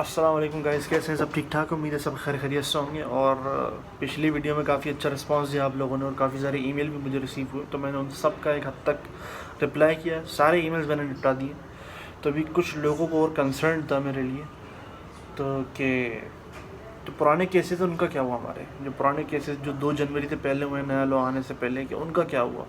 السلام علیکم گائز، کیسے ہیں؟ سب ٹھیک ٹھاک؟ امید ہے سب خیر خیریت سے ہوں گے۔ اور پچھلی ویڈیو میں کافی اچھا رسپانس دیا آپ لوگوں نے، اور کافی سارے ای میل بھی مجھے ریسیو ہوئے، تو میں نے ان سب کا ایک حد تک رپلائی کیا۔ سارے ای میلز میں نے نپٹا دیے۔ تو ابھی کچھ لوگوں کو اور کنسرن تھا میرے لیے، تو پرانے کیسز ان کا کیا ہوا؟ ہمارے جو پرانے کیسز جو 2 جنوری سے پہلے ہوئے، نیا لا آنے سے پہلے، کہ ان کا کیا ہوا؟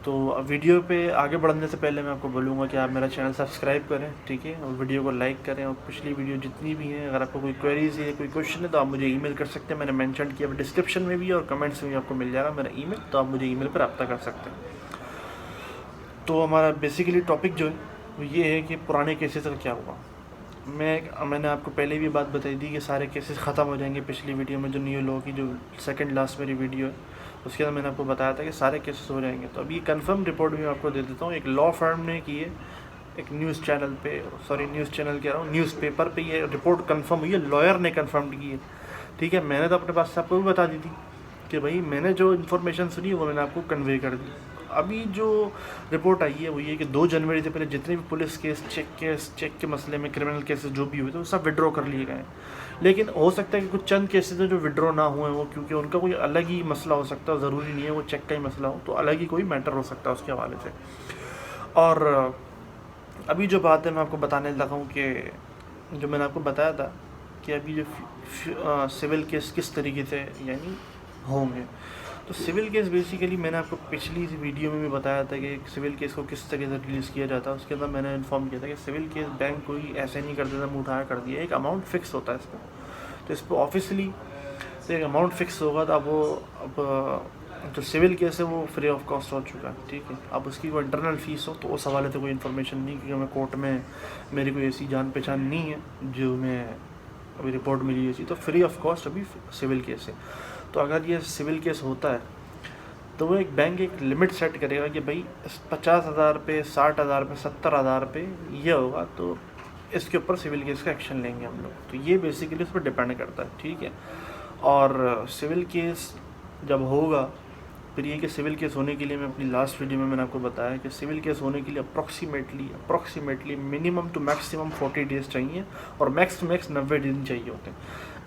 تو ویڈیو پہ آگے بڑھنے سے پہلے میں آپ کو بولوں گا کہ آپ میرا چینل سبسکرائب کریں، ٹھیک ہے، اور ویڈیو کو لائک کریں، اور پچھلی ویڈیو جتنی بھی ہیں، اگر آپ کو کوئی کوئریز ہے، کوئی کویشچن ہے، تو آپ مجھے ای میل کر سکتے ہیں۔ میں نے مینشن کیا ڈسکرپشن میں بھی، اور کمنٹس میں بھی آپ کو مل جائے گا میرا ای میل، تو آپ مجھے ای میل پہ رابطہ کر سکتے ہیں۔ تو ہمارا بیسیکلی ٹاپک جو ہے وہ یہ ہے کہ پرانے کیسز کا کیا ہوا۔ میں نے آپ کو پہلے بھی بات بتائی تھی کہ سارے کیسز ختم ہو جائیں گے۔ پچھلی ویڈیو میں جو نیو لا کی جو سیکنڈ لاسٹ میری ویڈیو ہے، اس کے اندر میں نے آپ کو بتایا تھا کہ سارے کیسز ہو جائیں گے۔ تو ابھی کنفرم رپورٹ بھی میں آپ کو دے دیتا ہوں۔ ایک لا فرم نے کی ہے، ایک نیوز چینل پہ، نیوز چینل کہہ رہا ہوں، نیوز پیپر پہ یہ رپورٹ کنفرم ہوئی ہے، لائر نے کنفرم کی ہے، ٹھیک ہے۔ میں نے تو اپنے پاس سے آپ کو بھی بتا دی تھی کہ بھائی میں نے جو انفارمیشن سنی ہے وہ میں نے آپ کو کنوے کر دی۔ ابھی جو رپورٹ آئی ہے وہ یہ کہ 2 جنوری سے پہلے جتنے بھی پولیس چیک کے مسئلے میں کرمنل کیسز جو بھی ہوئے تھے وہ سب وڈرا کر لیے گئے ہیں۔ لیکن ہو سکتا ہے کہ کچھ چند کیسز ہیں جو وڈرا نہ ہوئے ہیں، وہ کیونکہ ان کا کوئی الگ ہی مسئلہ ہو سکتا ہے، ضروری نہیں ہے وہ چیک کا ہی مسئلہ ہو، تو الگ ہی کوئی میٹر ہو سکتا ہے اس کے حوالے سے۔ اور ابھی جو بات ہے میں آپ کو بتانے لگا ہوں کہ جو میں نے آپ کو بتایا تھا کہ ابھی جو سول کیس کس طریقے سے یعنی ہوں گے، تو سول کیس بیسیکلی میں نے آپ کو پچھلی ویڈیو میں بھی بتایا تھا کہ ایک سول کیس کو کس طریقے سے ریلیز کیا جاتا ہے۔ اس کے اندر میں نے انفارم کیا تھا کہ سول کیس بینک کوئی ایسے نہیں کر دیتا منہ اٹھایا کر دیا، ایک اماؤنٹ فکس ہوتا ہے اس پہ، تو اس پہ آفیسلی ایک اماؤنٹ فکس ہوگا، تو اب جو سول کیس ہے وہ فری آف کاسٹ ہو چکا ہے، ٹھیک ہے۔ اب اس کی کوئی انٹرنل فیس ہو تو اس حوالے سے کوئی انفارمیشن نہیں، کیونکہ میں کورٹ میں میری کوئی ایسی جان پہچان نہیں ہے جو میں ابھی رپورٹ ملی ایسی، تو فری آف کاسٹ ابھی سول کیس ہے۔ تو اگر یہ سول کیس ہوتا ہے تو وہ ایک بینک ایک لمٹ سیٹ کرے گا کہ بھائی 50,000 پہ، 60,000 پہ، 70,000 پہ یہ ہوگا، تو اس کے اوپر سول کیس کا ایکشن لیں گے ہم لوگ۔ تو یہ بیسیکلی اس پر ڈپینڈ کرتا ہے، ٹھیک ہے۔ اور سول کیس جب ہوگا، پھر یہ کہ سول کیس ہونے کے لیے میں اپنی لاسٹ ویڈیو میں نے آپ کو بتایا کہ سول کیس ہونے کے لیے approximately minimum to maximum 40 days چاہیے، اور میکس 90 دن چاہیے ہوتے ہیں۔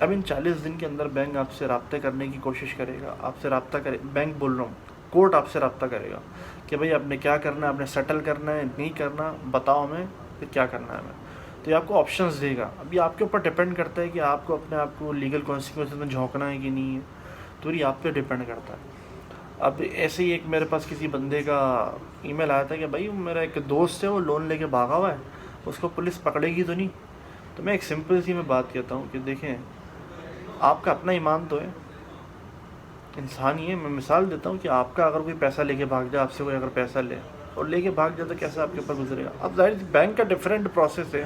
اب ان 40 دن کے اندر بینک آپ سے رابطہ کرنے کی کوشش کرے گا، آپ سے رابطہ کرے، بینک بول رہا ہوں، کورٹ آپ سے رابطہ کرے گا کہ بھائی آپ نے کیا کرنا ہے، آپ نے سیٹل کرنا ہے نہیں کرنا، بتاؤ ہمیں پھر کیا کرنا ہے ہمیں۔ تو یہ آپ کو آپشنز دے گا۔ ابھی آپ کے اوپر ڈپینڈ کرتا ہے کہ آپ کو اپنے آپ کو لیگل کانسیکوینسز میں جھونکنا ہے کہ نہیں ہے، تو یہ آپ پہ ڈپینڈ کرتا ہے۔ اب ایسے ہی ایک میرے پاس کسی بندے کا ای میل آیا تھا کہ بھائی میرا ایک دوست ہے، وہ لون لے کے بھاگا ہوا ہے، اس کو پولیس پکڑے گی تو نہیں؟ تو میں ایک سمپل سی میں بات کہتا ہوں کہ دیکھیں، آپ کا اپنا ایمان تو ہے، انسان ہی ہے۔ میں مثال دیتا ہوں کہ آپ کا اگر کوئی پیسہ لے کے بھاگ جائے، آپ سے کوئی اگر پیسہ لے اور لے کے بھاگ جائے، تو کیسے آپ کے اوپر گزرے گا؟ اب ظاہر بینک کا ڈفرینٹ پروسیس ہے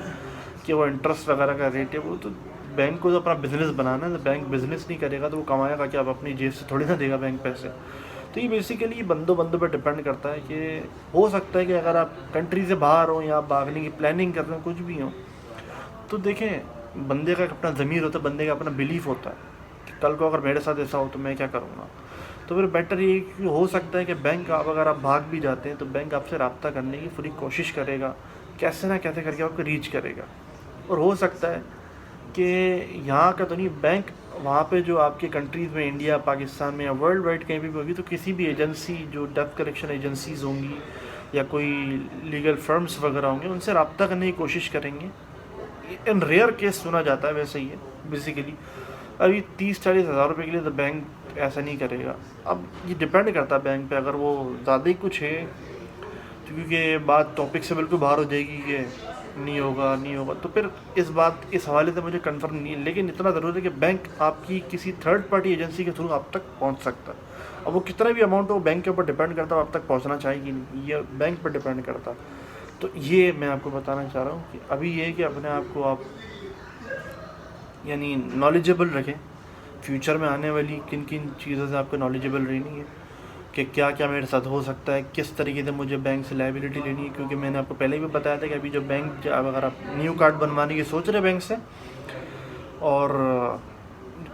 کہ وہ انٹرسٹ وغیرہ کا ریٹ ہے، وہ تو بینک کو تو اپنا بزنس بنانا ہے، تو بینک بزنس نہیں کرے گا تو وہ کمائے گا کہ آپ اپنی جیب سے تھوڑی نہ دے گا بینک پیسے۔ تو یہ بیسیکلی بندوں پہ ڈپینڈ کرتا ہے کہ ہو سکتا ہے کہ اگر آپ کنٹری سے باہر ہوں یا آپ بھاگنے کی پلاننگ کر رہے ہوں، کچھ بھی ہوں، تو دیکھیں بندے کا اپنا ضمیر ہوتا ہے، بندے کا اپنا بلیف ہوتا ہے کہ کل کو اگر میرے ساتھ ایسا ہو تو میں کیا کروں گا۔ تو پھر بیٹر یہ کہ ہو سکتا ہے کہ بینک اگر آپ بھاگ بھی جاتے ہیں تو بینک آپ سے رابطہ کرنے کی پوری کوشش کرے گا، کیسے نہ کیسے کر کے آپ کو ریچ کرے گا۔ اور ہو سکتا ہے کہ یہاں کا تو نہیں، بینک وہاں پہ جو آپ کے کنٹریز میں، انڈیا، پاکستان میں یا ورلڈ وائڈ کہیں بھی ہوگی، تو کسی بھی ایجنسی جو ڈیٹ کلیکشن ایجنسیز ہوں گی یا کوئی لیگل فرمز وغیرہ ہوں گے، ان سے رابطہ کرنے کی کوشش کریں گے۔ ان ریئر کیس سنا جاتا ہے، ویسے ہی ہے بیسیکلی۔ ابھی 30-40 ہزار روپے کے لیے تو بینک ایسا نہیں کرے گا۔ اب یہ ڈپینڈ کرتا ہے بینک پہ، اگر وہ زیادہ ہی کچھ ہے، کیونکہ بات ٹاپک سے بالکل باہر ہو جائے گی کہ نہیں ہوگا، تو پھر اس حوالے سے مجھے کنفرم نہیں ہے، لیکن اتنا ضرور ہے کہ بینک آپ کی کسی تھرڈ پارٹی ایجنسی کے تھرو آپ تک پہنچ سکتا ہے۔ اب وہ کتنا بھی اماؤنٹ ہو، بینک کے اوپر ڈپینڈ کرتا ہے آپ تک پہنچنا چاہیے کہ نہیں، یہ بینک پر ڈپینڈ کرتا ہے۔ تو یہ میں آپ کو بتانا چاہ رہا ہوں کہ ابھی یہ ہے کہ اپنے آپ کو آپ یعنی نالجیبل رکھیں، فیوچر میں آنے والی کن چیزوں سے آپ کو نالجیبل رہنی ہے کہ کیا میرے ساتھ ہو سکتا ہے، کس طریقے سے مجھے بینک سے لائبلٹی لینی ہے۔ کیونکہ میں نے آپ کو پہلے بھی بتایا تھا کہ ابھی جو بینک اگر آپ نیو کارڈ بنوانے کی سوچ رہے بینک سے، اور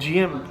GM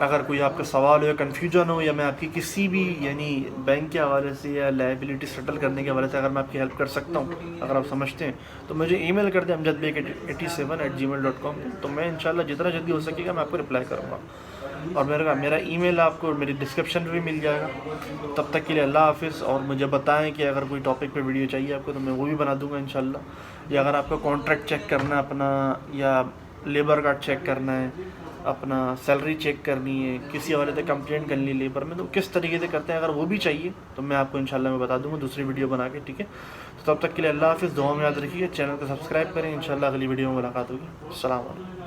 اگر کوئی آپ کا سوال ہو یا کنفیوژن ہو، یا میں آپ کی کسی بھی یعنی بینک کے حوالے سے یا لائبلٹی سیٹل کرنے کے حوالے سے اگر میں آپ کی ہیلپ کر سکتا ہوں، اگر آپ سمجھتے ہیں، تو مجھے ای میل کر دیں amjadbeg87@gmail.com پہ، تو میں انشاءاللہ جتنا جلدی ہو سکے گا میں آپ کو رپلائی کروں گا. اور میرا ای میل آپ کو میری ڈسکرپشن میں بھی مل جائے گا. تب تک کے لیے اللہ حافظ. اور مجھے بتائیں کہ اگر کوئی ٹاپک پہ ویڈیو چاہیے آپ کو تو میں وہ بھی بنا دوں گا انشاءاللہ. یا اگر آپ کا کانٹریکٹ چیک کرنا ہے اپنا، یا لیبر کارڈ چیک کرنا ہے، اپنا سیلری چیک کرنی ہے، کسی حوالے سے کمپلینٹ کرنی ہے لیبر میں، تو کس طریقے سے کرتے ہیں اگر وہ بھی چاہیے تو میں آپ کو انشاءاللہ میں بتا دوں گا دوسری ویڈیو بنا کے. ٹھیک ہے، تو تب تک کے لیے اللہ حافظ. دعا میں یاد رکھیے، چینل کو سبسکرائب کریں. انشاءاللہ اگلی ویڈیو میں ملاقات ہوگی. السلام علیکم.